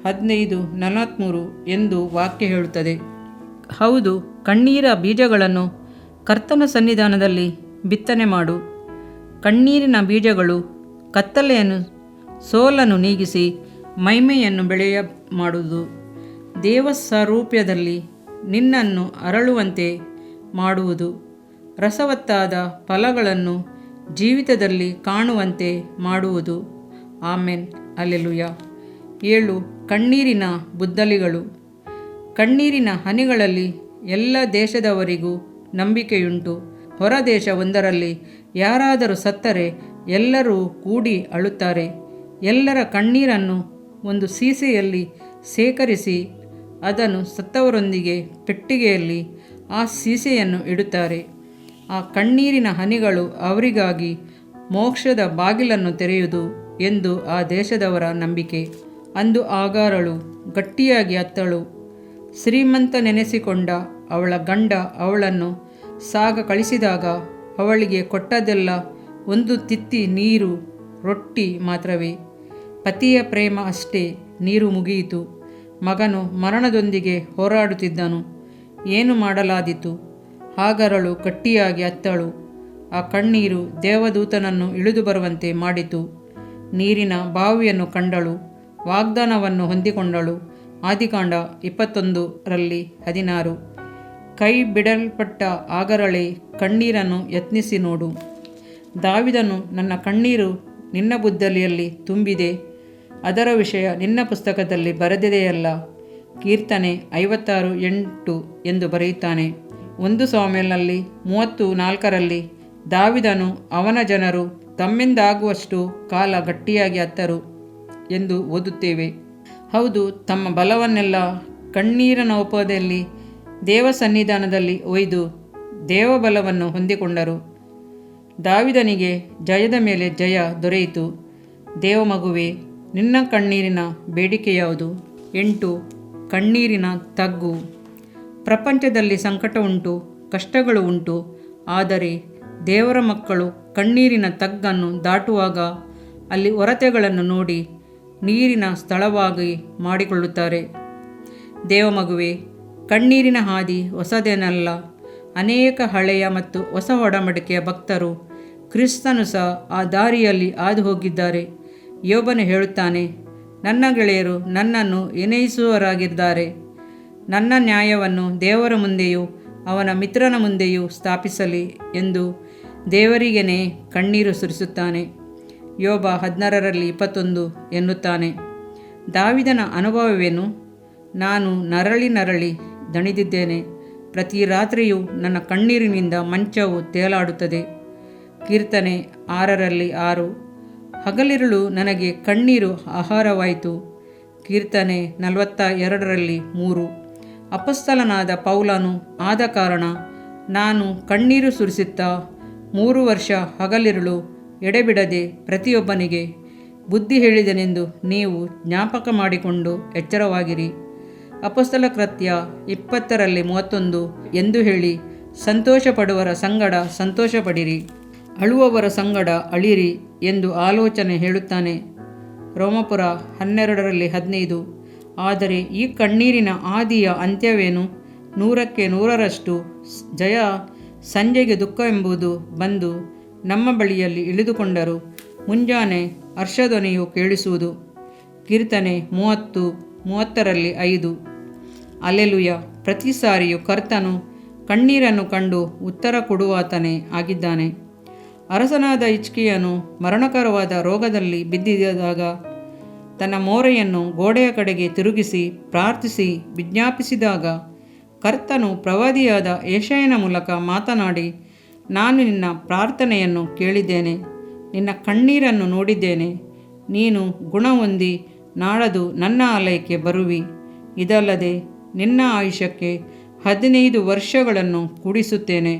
15:43 ಎಂದು ವಾಕ್ಯ ಹೇಳುತ್ತದೆ. ಹೌದು, ಕಣ್ಣೀರ ಬೀಜಗಳನ್ನು ಕರ್ತನ ಸನ್ನಿಧಾನದಲ್ಲಿ ಬಿತ್ತನೆ ಮಾಡು. ಕಣ್ಣೀರಿನ ಬೀಜಗಳು ಕತ್ತಲೆಯನ್ನು, ಸೋಲನ್ನು ನೀಗಿಸಿ ಮಹಿಮೆಯನ್ನು ಬೆಳೆಯ ಮಾಡುವುದು. ದೇವಸ್ವರೂಪ್ಯದಲ್ಲಿ ನಿನ್ನನ್ನು ಅರಳುವಂತೆ ಮಾಡುವುದು. ರಸವತ್ತಾದ ಫಲಗಳನ್ನು ಜೀವಿತದಲ್ಲಿ ಕಾಣುವಂತೆ ಮಾಡುವುದು. ಆಮೆನ್. ಹಲ್ಲೆಲೂಯಾ. 7. ಕಣ್ಣೀರಿನ ಬುದ್ದಲಿಗಳು. ಕಣ್ಣೀರಿನ ಹನಿಗಳಲ್ಲಿ ಎಲ್ಲ ದೇಶದವರಿಗೂ ನಂಬಿಕೆಯುಂಟು. ಹೊರ ದೇಶ ಒಂದರಲ್ಲಿ ಯಾರಾದರೂ ಸತ್ತರೆ ಎಲ್ಲರೂ ಕೂಡಿ ಅಳುತ್ತಾರೆ. ಎಲ್ಲರ ಕಣ್ಣೀರನ್ನು ಒಂದು ಸೀಸೆಯಲ್ಲಿ ಸೇಕರಿಸಿ ಅದನ್ನು ಸತ್ತವರೊಂದಿಗೆ ಪೆಟ್ಟಿಗೆಯಲ್ಲಿ ಆ ಸೀಸೆಯನ್ನು ಇಡುತ್ತಾರೆ. ಆ ಕಣ್ಣೀರಿನ ಹನಿಗಳು ಅವರಿಗಾಗಿ ಮೋಕ್ಷದ ಬಾಗಿಲನ್ನು ತೆರೆಯುವುದು ಎಂದು ಆ ದೇಶದವರ ನಂಬಿಕೆ. ಅಂದು ಆಗಾರಳು ಗಟ್ಟಿಯಾಗಿ ಅತ್ತಳು. ಶ್ರೀಮಂತನೆನೆಸಿಕೊಂಡ ಅವಳ ಗಂಡ ಅವಳನ್ನು ಸಾಗ ಕಳಿಸಿದಾಗ ಅವಳಿಗೆ ಕೊಟ್ಟದ್ದೆಲ್ಲ ಒಂದು ತಿತ್ತಿ ನೀರು, ರೊಟ್ಟಿ ಮಾತ್ರವೇ. ಪತಿಯ ಪ್ರೇಮ ಅಷ್ಟೇ, ನೀರು ಮುಗಿಯಿತು. ಮಗನು ಮರಣದೊಂದಿಗೆ ಹೋರಾಡುತ್ತಿದ್ದನು. ಏನು ಮಾಡಲಾದೀತು? ಹಾಗರಳು ಗಟ್ಟಿಯಾಗಿ ಅತ್ತಳು. ಆ ಕಣ್ಣೀರು ದೇವದೂತನನ್ನು ಇಳಿದು ಬರುವಂತೆ ಮಾಡಿತು. ನೀರಿನ ಬಾವಿಯನ್ನು ಕಂಡಳು, ವಾಗ್ದಾನವನ್ನು ಹೊಂದಿಕೊಂಡಳು. ಆದಿಕಾಂಡ 21:16. ಕೈ ಬಿಡಲ್ಪಟ್ಟ ಆಗರಳೆ, ಕಣ್ಣೀರನ್ನು ಯತ್ನಿಸಿ ನೋಡು. ದಾವಿದನು, ನನ್ನ ಕಣ್ಣೀರು ನಿನ್ನ ಬುದ್ದಲಿಯಲ್ಲಿ ತುಂಬಿದೆ, ಅದರ ವಿಷಯ ನಿನ್ನ ಪುಸ್ತಕದಲ್ಲಿ ಬರೆದಿದೆಯಲ್ಲ. ಕೀರ್ತನೆ 56:8 ಎಂದು ಬರೆಯುತ್ತಾನೆ. 1 ಸಾಮುವೇಲನಲ್ಲಿ 34 ದಾವಿದನು ಅವನ ಜನರು ತಮ್ಮಿಂದಾಗುವಷ್ಟು ಕಾಲ ಗಟ್ಟಿಯಾಗಿ ಅತ್ತರು ಎಂದು ಓದುತ್ತೇವೆ. ಹೌದು, ತಮ್ಮ ಬಲವನ್ನೆಲ್ಲ ಕಣ್ಣೀರಿನೋಪಾದಿಯಲ್ಲಿ ದೇವ ಸನ್ನಿಧಾನದಲ್ಲಿ ಒಯ್ದು ದೇವಬಲವನ್ನು ಹೊಂದಿಕೊಂಡರು. ದಾವಿದನಿಗೆ ಜಯದ ಮೇಲೆ ಜಯ ದೊರೆಯಿತು. ದೇವಮಗುವೆ, ನಿನ್ನ ಕಣ್ಣೀರಿನ ಬೇಡಿಕೆ ಯಾವುದು? 8. ಕಣ್ಣೀರಿನ ತಗ್ಗು. ಪ್ರಪಂಚದಲ್ಲಿ ಸಂಕಟ ಉಂಟು, ಕಷ್ಟಗಳು ಉಂಟು. ಆದರೆ ದೇವರ ಮಕ್ಕಳು ಕಣ್ಣೀರಿನ ತಗ್ಗನ್ನು ದಾಟುವಾಗ ಅಲ್ಲಿ ಹೊರತೆಗಳನ್ನು ನೋಡಿ ನೀರಿನ ಸ್ಥಳವಾಗಿ ಮಾಡಿಕೊಳ್ಳುತ್ತಾರೆ. ದೇವಮಗುವೆ, ಕಣ್ಣೀರಿನ ಹಾದಿ ಹೊಸದೇನಲ್ಲ. ಅನೇಕ ಹಳೆಯ ಮತ್ತು ಹೊಸ ಒಡಂಬಡಿಕೆಯ ಭಕ್ತರು ಕ್ರಿಸ್ತನು ಸಹ ಆ ದಾರಿಯಲ್ಲಿ ಹಾದು ಹೋಗಿದ್ದಾರೆ. ಯೋಬನು ಹೇಳುತ್ತಾನೆ, ನನ್ನ ಗೆಳೆಯರು ನನ್ನನ್ನು ವಿನಯಿಸುವವರಾಗಿದ್ದಾರೆ. ನನ್ನ ನ್ಯಾಯವನ್ನು ದೇವರ ಮುಂದೆಯೂ ಅವನ ಮಿತ್ರನ ಮುಂದೆಯೂ ಸ್ಥಾಪಿಸಲಿ ಎಂದು ದೇವರಿಗೇನೆ ಕಣ್ಣೀರು ಸುರಿಸುತ್ತಾನೆ. ಯೋಬ 16:21 ಎನ್ನುತ್ತಾನೆ. ದಾವಿದನ ಅನುಭವವೇನು? ನಾನು ನರಳಿ ದಣಿದಿದ್ದೇನೆ. ಪ್ರತಿ ರಾತ್ರಿಯೂ ನನ್ನ ಕಣ್ಣೀರಿನಿಂದ ಮಂಚವು ತೇಲಾಡುತ್ತದೆ. ಕೀರ್ತನೆ 6:6. ಹಗಲಿರುಳು ನನಗೆ ಕಣ್ಣೀರು ಆಹಾರವಾಯಿತು. ಕೀರ್ತನೆ 42:3. ಅಪೊಸ್ತಲನಾದ ಪೌಲನು ಆದ ಕಾರಣ ನಾನು ಕಣ್ಣೀರು ಸುರಿಸುತ್ತಾ 3 ವರ್ಷ ಹಗಲಿರುಳು ಎಡೆಬಿಡದೆ ಪ್ರತಿಯೊಬ್ಬನಿಗೆ ಬುದ್ಧಿ ಹೇಳಿದನೆಂದು ನೀವು ಜ್ಞಾಪಕ ಮಾಡಿಕೊಂಡು ಎಚ್ಚರವಾಗಿರಿ. ಅಪೊಸ್ತಲ ಕೃತ್ಯ 20:31 ಎಂದು ಹೇಳಿ, ಸಂತೋಷಪಡುವರ ಸಂಗಡ ಸಂತೋಷಪಡಿರಿ, ಅಳುವವರ ಸಂಗಡ ಅಳಿರಿ ಎಂದು ಆಲೋಚನೆ ಹೇಳುತ್ತಾನೆ. ರೋಮಾಪುರ 12:15. ಆದರೆ ಈ ಕಣ್ಣೀರಿನ ಆದಿಯ ಅಂತ್ಯವೇನು? 100ಕ್ಕೆ 100ರಷ್ಟು ಜಯ. ಸಂಜೆಗೆ ದುಃಖವೆಂಬುದು ಬಂದು ನಮ್ಮ ಬಳಿಯಲ್ಲಿ ಇಳಿದುಕೊಂಡರು ಮುಂಜಾನೆ ಹರ್ಷಧ್ವನಿಯು ಕೇಳಿಸುವುದು. ಕೀರ್ತನೆ 30:5. ಅಲ್ಲೆಲುಯ. ಪ್ರತಿ ಸಾರಿಯೂ ಕರ್ತನು ಕಣ್ಣೀರನ್ನು ಕಂಡು ಉತ್ತರ ಕೊಡುವಾತನೇ ಆಗಿದ್ದಾನೆ. ಅರಸನಾದ ಹಿಜ್ಕೀಯನು ಮರಣಕರವಾದ ರೋಗದಲ್ಲಿ ಬಿದ್ದಿದ್ದಾಗ ತನ್ನ ಮೋರೆಯನ್ನು ಗೋಡೆಯ ಕಡೆಗೆ ತಿರುಗಿಸಿ ಪ್ರಾರ್ಥಿಸಿ ವಿಜ್ಞಾಪಿಸಿದಾಗ ಕರ್ತನು ಪ್ರವಾದಿಯಾದ ಯೆಶಾಯನ ಮೂಲಕ ಮಾತನಾಡಿ, ನಾನು ನಿನ್ನ ಪ್ರಾರ್ಥನೆಯನ್ನು ಕೇಳಿದ್ದೇನೆ, ನಿನ್ನ ಕಣ್ಣೀರನ್ನು ನೋಡಿದ್ದೇನೆ. ನೀನು ಗುಣ ಹೊಂದಿ ನಾಳದು ನನ್ನ ಆಲಯಕ್ಕೆ ಬರುವಿ. ಇದಲ್ಲದೆ ನಿನ್ನ ಆಯುಷ್ಯಕ್ಕೆ 15 ವರ್ಷಗಳನ್ನು ಕೂಡಿಸುತ್ತೇನೆ.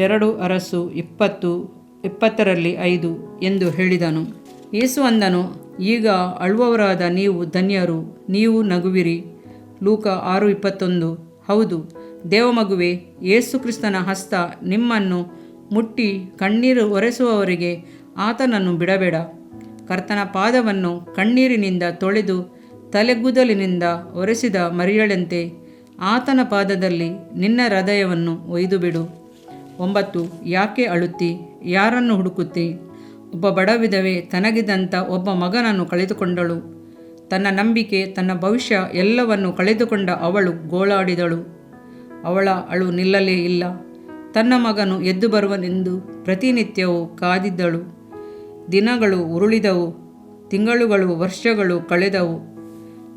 2 ಅರಸು 20:5 ಎಂದು ಹೇಳಿದನು. ಯೇಸು ಅಂದನು, ಈಗ ಅಳುವವರಾದ ನೀವು ಧನ್ಯರು, ನೀವು ನಗುವಿರಿ. ಲೂಕ 6:21. ಹೌದು ದೇವಮಗುವೆ, ಯೇಸು ಕ್ರಿಸ್ತನ ಹಸ್ತ ನಿಮ್ಮನ್ನು ಮುಟ್ಟಿ ಕಣ್ಣೀರು ಒರೆಸುವವರೆಗೆ ಆತನನ್ನು ಬಿಡಬೇಡ. ಕರ್ತನ ಪಾದವನ್ನು ಕಣ್ಣೀರಿನಿಂದ ತೊಳೆದು ತಲೆಗೂದಲಿನಿಂದ ಒರೆಸಿದ ಮರಿಯಳಂತೆ ಆತನ ಪಾದದಲ್ಲಿ ನಿನ್ನ ಹೃದಯವನ್ನು ಒಯ್ದುಬಿಡು. 9. ಯಾಕೆ ಅಳುತ್ತಿ? ಯಾರನ್ನು ಹುಡುಕುತ್ತಿ? ಒಬ್ಬ ಬಡ ವಿಧವೆ ತನಗಿದ್ದಂಥ ಒಬ್ಬ ಮಗನನ್ನು ಕಳೆದುಕೊಂಡಳು. ತನ್ನ ನಂಬಿಕೆ, ತನ್ನ ಭವಿಷ್ಯ ಎಲ್ಲವನ್ನು ಕಳೆದುಕೊಂಡ ಅವಳು ಗೋಳಾಡಿದಳು. ಅವಳ ಅಳು ನಿಲ್ಲಲೇ ಇಲ್ಲ. ತನ್ನ ಮಗನು ಎದ್ದು ಬರುವನೆಂದು ಪ್ರತಿನಿತ್ಯವೂ ಕಾದಿದ್ದಳು. ದಿನಗಳು ಉರುಳಿದವು, ತಿಂಗಳುಗಳು, ವರ್ಷಗಳು ಕಳೆದವು.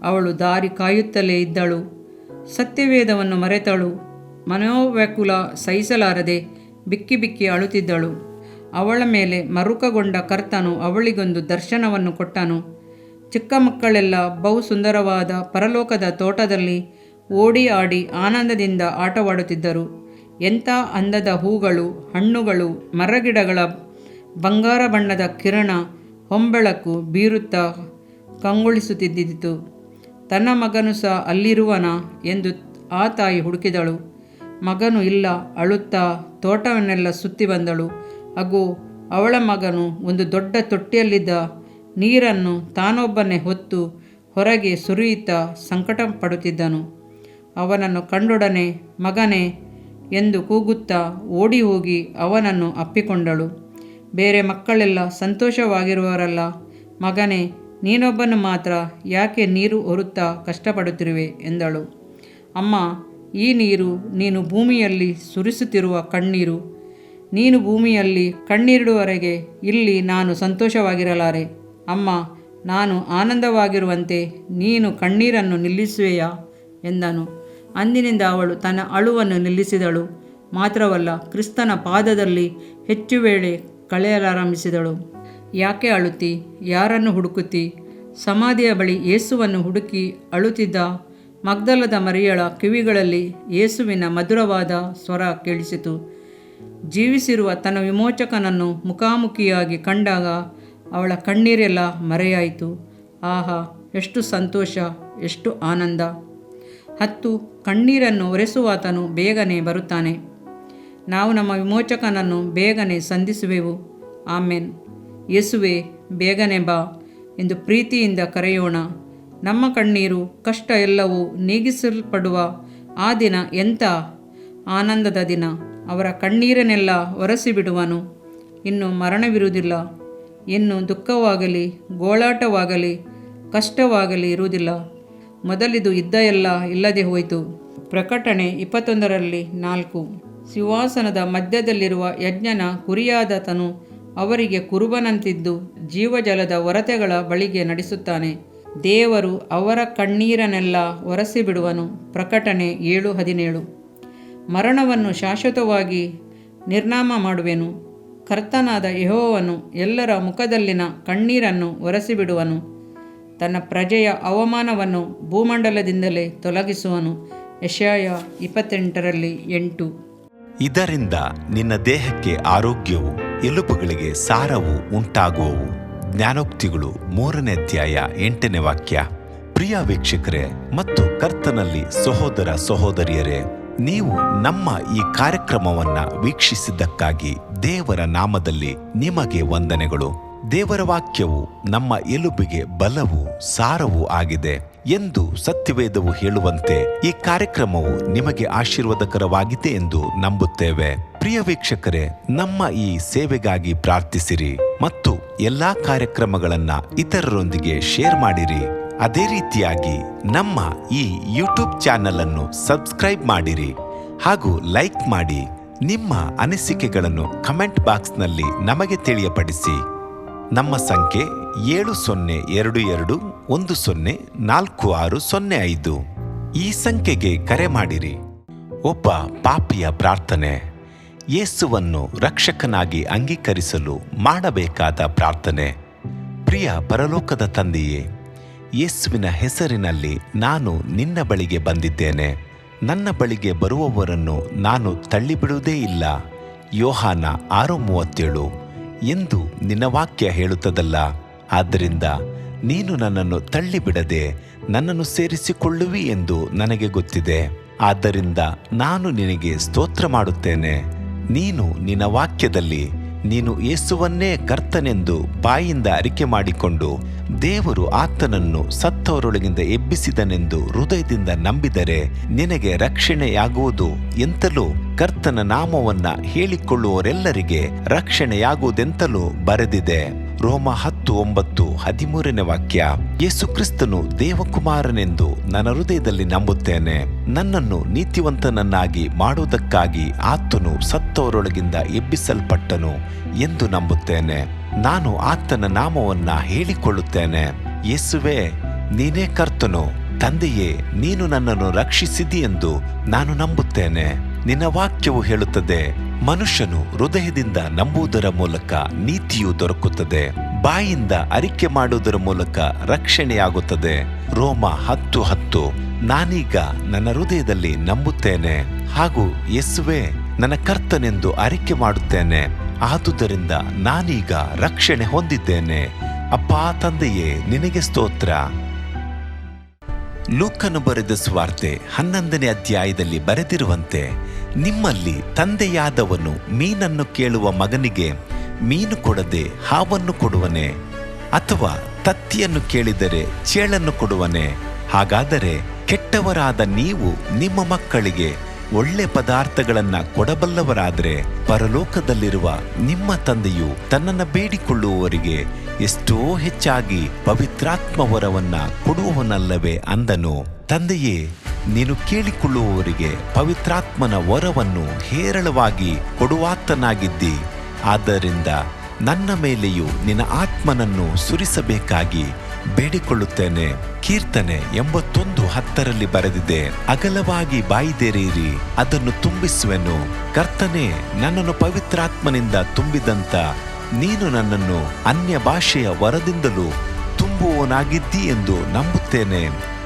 ಅವಳು ದಾರಿ ಕಾಯುತ್ತಲೇ ಇದ್ದಳು. ಸತ್ಯವೇದವನ್ನು ಮರೆತಳು. ಮನೋವ್ಯಾಕುಲ ಸಹಿಸಲಾರದೆ ಬಿಕ್ಕಿ ಬಿಕ್ಕಿ ಅಳುತ್ತಿದ್ದಳು. ಅವಳ ಮೇಲೆ ಮರುಕಗೊಂಡ ಕರ್ತನು ಅವಳಿಗೊಂದು ದರ್ಶನವನ್ನು ಕೊಟ್ಟನು. ಚಿಕ್ಕ ಮಕ್ಕಳೆಲ್ಲ ಬಹು ಸುಂದರವಾದ ಪರಲೋಕದ ತೋಟದಲ್ಲಿ ಓಡಿ ಆಡಿ ಆನಂದದಿಂದ ಆಟವಾಡುತ್ತಿದ್ದರು. ಎಂಥ ಅಂದದ ಹೂಗಳು, ಹಣ್ಣುಗಳು, ಮರಗಿಡಗಳ ಬಂಗಾರ ಬಣ್ಣದ ಕಿರಣ ಹೊಂಬೆಳಕು ಬೀರುತ್ತಾ ಕಂಗೊಳಿಸುತ್ತಿದ್ದಿತು. ತನ್ನ ಮಗನು ಸಹ ಅಲ್ಲಿರುವನ ಎಂದು ಆ ತಾಯಿ ಹುಡುಕಿದಳು. ಮಗನು ಇಲ್ಲ. ಅಳುತ್ತಾ ತೋಟವನ್ನೆಲ್ಲ ಸುತ್ತಿ ಬಂದಳು. ಹಾಗೂ ಅವಳ ಮಗನು ಒಂದು ದೊಡ್ಡ ತೊಟ್ಟಿಯಲ್ಲಿದ್ದ ನೀರನ್ನು ತಾನೊಬ್ಬನೇ ಹೊತ್ತು ಹೊರಗೆ ಸುರಿಯುತ್ತಾ ಸಂಕಟ ಪಡುತ್ತಿದ್ದನು. ಅವನನ್ನು ಕಂಡೊಡನೆ ಮಗನೇ ಎಂದು ಕೂಗುತ್ತಾ ಓಡಿ ಹೋಗಿ ಅವನನ್ನು ಅಪ್ಪಿಕೊಂಡಳು. ಬೇರೆ ಮಕ್ಕಳೆಲ್ಲ ಸಂತೋಷವಾಗಿರುವವರಲ್ಲ, ಮಗನೇ ನೀನೊಬ್ಬನು ಮಾತ್ರ ಯಾಕೆ ನೀರು ಹೊರುತ್ತಾ ಕಷ್ಟಪಡುತ್ತಿರುವೆ ಎಂದಳು. ಅಮ್ಮ, ಈ ನೀರು ನೀನು ಭೂಮಿಯಲ್ಲಿ ಸುರಿಸುತ್ತಿರುವ ಕಣ್ಣೀರು. ನೀನು ಭೂಮಿಯಲ್ಲಿ ಕಣ್ಣೀರಿಡುವವರೆಗೆ ಇಲ್ಲಿ ನಾನು ಸಂತೋಷವಾಗಿರಲಾರೆ. ಅಮ್ಮ, ನಾನು ಆನಂದವಾಗಿರುವಂತೆ ನೀನು ಕಣ್ಣೀರನ್ನು ನಿಲ್ಲಿಸುವೆಯಾ ಎಂದನು. ಅಂದಿನಿಂದ ಅವಳು ತನ್ನ ಅಳುವನ್ನು ನಿಲ್ಲಿಸಿದಳು. ಮಾತ್ರವಲ್ಲ, ಕ್ರಿಸ್ತನ ಪಾದದಲ್ಲಿ ಹೆಚ್ಚು ವೇಳೆ ಕಳೆಯಲಾರಂಭಿಸಿದಳು. ಯಾಕೆ ಅಳುತ್ತಿ? ಯಾರನ್ನು ಹುಡುಕುತ್ತಿ? ಸಮಾಧಿಯ ಬಳಿ ಯೇಸುವನ್ನು ಹುಡುಕಿ ಅಳುತ್ತಿದ್ದ ಮಗ್ದಲದ ಮರಿಯಳ ಕಿವಿಗಳಲ್ಲಿ ಯೇಸುವಿನ ಮಧುರವಾದ ಸ್ವರ ಕೇಳಿಸಿತು. ಜೀವಿಸಿರುವ ತನ್ನ ವಿಮೋಚಕನನ್ನು ಮುಖಾಮುಖಿಯಾಗಿ ಕಂಡಾಗ ಅವಳ ಕಣ್ಣೀರೆಲ್ಲ ಮರೆಯಾಯಿತು. ಆಹಾ, ಎಷ್ಟು ಸಂತೋಷ, ಎಷ್ಟು ಆನಂದ! ಕಣ್ಣೀರನ್ನು ಒರೆಸುವಾತನು ಬೇಗನೆ ಬರುತ್ತಾನೆ. ನಾವು ನಮ್ಮ ವಿಮೋಚಕನನ್ನು ಬೇಗನೆ ಸಂಧಿಸುವೆವು. ಆಮೇನ್. ಯೇಸುವೆ, ಬೇಗನೆ ಬಾ ಎಂದು ಪ್ರೀತಿಯಿಂದ ಕರೆಯೋಣ. ನಮ್ಮ ಕಣ್ಣೀರು, ಕಷ್ಟ ಎಲ್ಲವೂ ನೀಗಿಸಲ್ಪಡುವ ಆ ದಿನ ಎಂಥ ಆನಂದದ ದಿನ! ಅವರ ಕಣ್ಣೀರನ್ನೆಲ್ಲ ಒರೆಸಿಬಿಡುವನು. ಇನ್ನು ಮರಣವಿರುವುದಿಲ್ಲ. ಇನ್ನು ದುಃಖವಾಗಲಿ, ಗೋಳಾಟವಾಗಲಿ, ಕಷ್ಟವಾಗಲಿ ಇರುವುದಿಲ್ಲ. ಮೊದಲಿದು ಇದ್ದ ಎಲ್ಲ ಇಲ್ಲದೆ ಹೋಯಿತು. ಪ್ರಕಟಣೆ 21:4. ಸಿಂಹಾಸನದ ಮಧ್ಯದಲ್ಲಿರುವ ಯಜ್ಞನ ಕುರಿಯಾದಾತನು ಅವರಿಗೆ ಕುರುಬನಂತಿದ್ದು ಜೀವಜಲದ ಒರತೆಗಳ ಬಳಿಗೆ ನಡೆಸುತ್ತಾನೆ. ದೇವರು ಅವರ ಕಣ್ಣೀರನ್ನೆಲ್ಲ ಒರೆಸಿಬಿಡುವನು. ಪ್ರಕಟಣೆ 7:17. ಮರಣವನ್ನು ಶಾಶ್ವತವಾಗಿ ನಿರ್ನಾಮ ಮಾಡುವೆನು. ಕರ್ತನಾದ ಯೆಹೋವನು ಎಲ್ಲರ ಮುಖದಲ್ಲಿನ ಕಣ್ಣೀರನ್ನು ಒರೆಸಿಬಿಡುವನು. ತನ್ನ ಪ್ರಜೆಯ ಅವಮಾನವನ್ನು ಭೂಮಂಡಲದಿಂದಲೇ ತೊಲಗಿಸುವನು. ಯೆಶಾಯ 28:8. ಇದರಿಂದ ನಿನ್ನ ದೇಹಕ್ಕೆ ಆರೋಗ್ಯವು, ಎಲುಬುಗಳಿಗೆ ಸಾರವು ಉಂಟಾಗುವವು. ಜ್ಞಾನೋಕ್ತಿಗಳು 3ನೇ ಅಧ್ಯಾಯ 8ನೇ ವಾಕ್ಯ. ಪ್ರಿಯ ವೀಕ್ಷಕರೇ ಮತ್ತು ಕರ್ತನಲ್ಲಿ ಸಹೋದರ ಸಹೋದರಿಯರೇ, ನೀವು ನಮ್ಮ ಈ ಕಾರ್ಯಕ್ರಮವನ್ನ ವೀಕ್ಷಿಸಿದ್ದಕ್ಕಾಗಿ ದೇವರ ನಾಮದಲ್ಲಿ ನಿಮಗೆ ವಂದನೆಗಳು. ದೇವರ ವಾಕ್ಯವು ನಮ್ಮ ಎಲುಬಿಗೆ ಬಲವು, ಸಾರವೂ ಆಗಿದೆ ಎಂದು ಸತ್ಯವೇದವು ಹೇಳುವಂತೆ ಈ ಕಾರ್ಯಕ್ರಮವು ನಿಮಗೆ ಆಶೀರ್ವಾದಕರವಾಗಿದೆ ಎಂದು ನಂಬುತ್ತೇವೆ. ಪ್ರಿಯ ವೀಕ್ಷಕರೇ, ನಮ್ಮ ಈ ಸೇವೆಗಾಗಿ ಪ್ರಾರ್ಥಿಸಿರಿ ಮತ್ತು ಎಲ್ಲಾ ಕಾರ್ಯಕ್ರಮಗಳನ್ನ ಇತರರೊಂದಿಗೆ ಶೇರ್ ಮಾಡಿರಿ. ಅದೇ ರೀತಿಯಾಗಿ ನಮ್ಮ ಈ ಯೂಟ್ಯೂಬ್ ಚಾನೆಲ್ ಅನ್ನು ಸಬ್ಸ್ಕ್ರೈಬ್ ಮಾಡಿರಿ ಹಾಗೂ ಲೈಕ್ ಮಾಡಿ. ನಿಮ್ಮ ಅನಿಸಿಕೆಗಳನ್ನು ಕಮೆಂಟ್ ಬಾಕ್ಸ್ನಲ್ಲಿ ನಮಗೆ ತಿಳಿಯಪಡಿಸಿ. ನಮ್ಮ ಸಂಖ್ಯೆ 7022104605. ಈ ಸಂಖ್ಯೆಗೆ ಕರೆ ಮಾಡಿರಿ. ಒಬ್ಬ ಪಾಪಿಯ ಪ್ರಾರ್ಥನೆ, ಯೇಸುವನ್ನು ರಕ್ಷಕನಾಗಿ ಅಂಗೀಕರಿಸಲು ಮಾಡಬೇಕಾದ ಪ್ರಾರ್ಥನೆ. ಪ್ರಿಯ ಪರಲೋಕದ ತಂದೆಯೇ, ಯೇಸುವಿನ ಹೆಸರಿನಲ್ಲಿ ನಾನು ನಿನ್ನ ಬಳಿಗೆ ಬಂದಿದ್ದೇನೆ. ನನ್ನ ಬಳಿಗೆ ಬರುವವರನ್ನು ನಾನು ತಳ್ಳಿಬಿಡುವುದೇ ಇಲ್ಲ. ಯೋಹಾನ 6:37 ಎಂದು ನಿನ್ನ ವಾಕ್ಯ ಹೇಳುತ್ತದಲ್ಲ. ಆದ್ದರಿಂದ ನೀನು ನನ್ನನ್ನು ತಳ್ಳಿಬಿಡದೆ ನನ್ನನ್ನು ಸೇರಿಸಿಕೊಳ್ಳುವಿ ಎಂದು ನನಗೆ ಗೊತ್ತಿದೆ. ಆದ್ದರಿಂದ ನಾನು ನಿನಗೆ ಸ್ತೋತ್ರ ಮಾಡುತ್ತೇನೆ. ನೀನು ನಿನ್ನ ವಾಕ್ಯದಲ್ಲಿ ನೀನು ಯೇಸುವನ್ನೇ ಕರ್ತನೆಂದು ಬಾಯಿಂದ ಅರಿಕೆ ಮಾಡಿಕೊಂಡು ದೇವರು ಆತನನ್ನು ಸತ್ತವರೊಳಗಿಂದ ಎಬ್ಬಿಸಿದನೆಂದು ಹೃದಯದಿಂದ ನಂಬಿದರೆ ನಿನಗೆ ರಕ್ಷಣೆಯಾಗುವುದು ಎಂತಲೂ ಕರ್ತನ ನಾಮವನ್ನ ಹೇಳಿಕೊಳ್ಳುವವರೆಲ್ಲರಿಗೆ ರಕ್ಷಣೆಯಾಗುವುದೆಂತಲೂ ಬರೆದಿದೆ. ರೋಮ 10:9-13ನೇ ವಾಕ್ಯ. ಯೇಸು ಕ್ರಿಸ್ತನು ದೇವಕುಮಾರನೆಂದು ನನ್ನ ಹೃದಯದಲ್ಲಿ ನಂಬುತ್ತೇನೆ. ನನ್ನನ್ನು ನೀತಿವಂತನನ್ನಾಗಿ ಮಾಡುವುದಕ್ಕಾಗಿ ಆತನು ಸತ್ತವರೊಳಗಿಂದ ಎಬ್ಬಿಸಲ್ಪಟ್ಟನು ಎಂದು ನಂಬುತ್ತೇನೆ. ನಾನು ಆತನ ನಾಮವನ್ನ ಹೇಳಿಕೊಳ್ಳುತ್ತೇನೆ. ಯೇಸುವೇ, ನೀನೇ ಕರ್ತನು. ತಂದೆಯೇ, ನೀನು ನನ್ನನ್ನು ರಕ್ಷಿಸಿದಿ ಎಂದು ನಾನು ನಂಬುತ್ತೇನೆ. ನಿನ್ನ ವಾಕ್ಯವು ಹೇಳುತ್ತದೆ, ಮನುಷ್ಯನು ಹೃದಯದಿಂದ ನಂಬುವುದರ ಮೂಲಕ ನೀತಿಯು ದೊರಕುತ್ತದೆ, ಬಾಯಿಂದ ಅರಿಕೆ ಮಾಡುವುದರ ಮೂಲಕ ರಕ್ಷಣೆಯಾಗುತ್ತದೆ. ರೋಮ 10:10. ನಾನೀಗ ನನ್ನ ಹೃದಯದಲ್ಲಿ ನಂಬುತ್ತೇನೆ ಹಾಗೂ ಯೇಸುವೇ ನನ್ನ ಕರ್ತನೆಂದು ಅರಿಕೆ ಮಾಡುತ್ತೇನೆ. ಆದುದರಿಂದ ನಾನೀಗ ರಕ್ಷಣೆ ಹೊಂದಿದ್ದೇನೆ. ಅಪ್ಪಾ ತಂದೆಯೇ, ನಿನಗೆ ಸ್ತೋತ್ರ. ಲೂಕನು ಬರೆದ ಸುವಾರ್ತೆ 11ನೇ ಅಧ್ಯಾಯದಲ್ಲಿ ಬರೆದಿರುವಂತೆ, ನಿಮ್ಮಲ್ಲಿ ತಂದೆಯಾದವನು ಮೀನನ್ನು ಕೇಳುವ ಮಗನಿಗೆ ಮೀನು ಕೊಡದೆ ಹಾವನ್ನು ಕೊಡುವನೆ? ಅಥವಾ ತತ್ತಿಯನ್ನು ಕೇಳಿದರೆ ಚೇಳನ್ನು ಕೊಡುವನೆ? ಹಾಗಾದರೆ ಕೆಟ್ಟವರಾದ ನೀವು ನಿಮ್ಮ ಮಕ್ಕಳಿಗೆ ಒಳ್ಳೆ ಪದಾರ್ಥಗಳನ್ನ ಕೊಡಬಲ್ಲವರಾದರೆ ಪರಲೋಕದಲ್ಲಿರುವ ನಿಮ್ಮ ತಂದೆಯು ತನ್ನನ್ನು ಬೇಡಿಕೊಳ್ಳುವವರಿಗೆ ಎಷ್ಟೋ ಹೆಚ್ಚಾಗಿ ಪವಿತ್ರಾತ್ಮ ವರವನ್ನ ಕೊಡುವವನಲ್ಲವೇ ಅಂದನು. ತಂದೆಯೇ, ನೀನು ಕೇಳಿಕೊಳ್ಳುವವರಿಗೆ ಪವಿತ್ರಾತ್ಮನ ವರವನ್ನು ಹೇರಳವಾಗಿ ಕೊಡುವಾತನಾಗಿದ್ದಿ. ಆದ್ದರಿಂದ ನನ್ನ ಮೇಲೆಯೂ ನಿನ್ನ ಆತ್ಮನನ್ನು ಸುರಿಸಬೇಕಾಗಿ ಬೇಡಿಕೊಳ್ಳುತ್ತೇನೆ. ಕೀರ್ತನೆ 81:10 ಬರೆದಿದೆ, ಅಗಲವಾಗಿ ಬಾಯಿದೆರೆಯಿರಿ, ಅದನ್ನು ತುಂಬಿಸುವೆನು. ಕರ್ತನೇ, ನನ್ನನ್ನು ಪವಿತ್ರಾತ್ಮನಿಂದ ತುಂಬಿದಂತ ನೀನು ನನ್ನನ್ನು ಅನ್ಯ ಭಾಷೆಯ ವರದಿಂದಲೂ ತುಂಬುವವನಾಗಿದ್ದಿ ಎಂದು ನಂಬುತ್ತೇನೆ.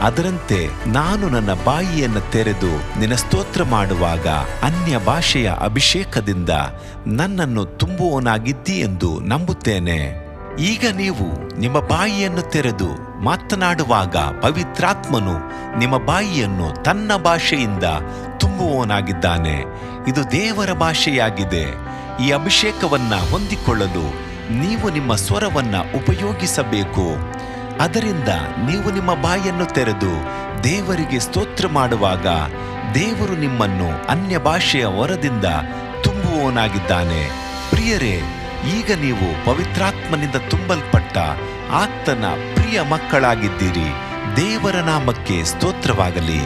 ಅದರಂತೆ ನಾನು ನನ್ನ ಬಾಯಿಯನ್ನು ತೆರೆದು ನಿನ್ನ ಸ್ತೋತ್ರ ಮಾಡುವಾಗ ಅನ್ಯ ಭಾಷೆಯ ಅಭಿಷೇಕದಿಂದ ನನ್ನನ್ನು ತುಂಬುವವನಾಗಿದ್ದಿ ಎಂದು ನಂಬುತ್ತೇನೆ. ಈಗ ನೀವು ನಿಮ್ಮ ಬಾಯಿಯನ್ನು ತೆರೆದು ಮಾತನಾಡುವಾಗ ಪವಿತ್ರಾತ್ಮನು ನಿಮ್ಮ ಬಾಯಿಯನ್ನು ತನ್ನ ಭಾಷೆಯಿಂದ ತುಂಬುವವನಾಗಿದ್ದಾನೆ. ಇದು ದೇವರ ಭಾಷೆಯಾಗಿದೆ. ಈ ಅಭಿಷೇಕವನ್ನ ಹೊಂದಿಕೊಳ್ಳಲು ನೀವು ನಿಮ್ಮ ಸ್ವರವನ್ನ ಉಪಯೋಗಿಸಬೇಕು. ಅದರಿಂದ ನೀವು ನಿಮ್ಮ ಬಾಯನ್ನು ತೆರೆದು ದೇವರಿಗೆ ಸ್ತೋತ್ರ ಮಾಡುವಾಗ ದೇವರು ನಿಮ್ಮನ್ನು ಅನ್ಯ ಭಾಷೆಯ ವರದಿಂದ ತುಂಬುವವನಾಗಿದ್ದಾನೆ. ಪ್ರಿಯರೇ, ಈಗ ನೀವು ಪವಿತ್ರಾತ್ಮನಿಂದ ತುಂಬಲ್ಪಟ್ಟ ಆತನ ಪ್ರಿಯ ಮಕ್ಕಳಾಗಿದ್ದೀರಿ. ದೇವರ ನಾಮಕ್ಕೆ ಸ್ತೋತ್ರವಾಗಲಿ.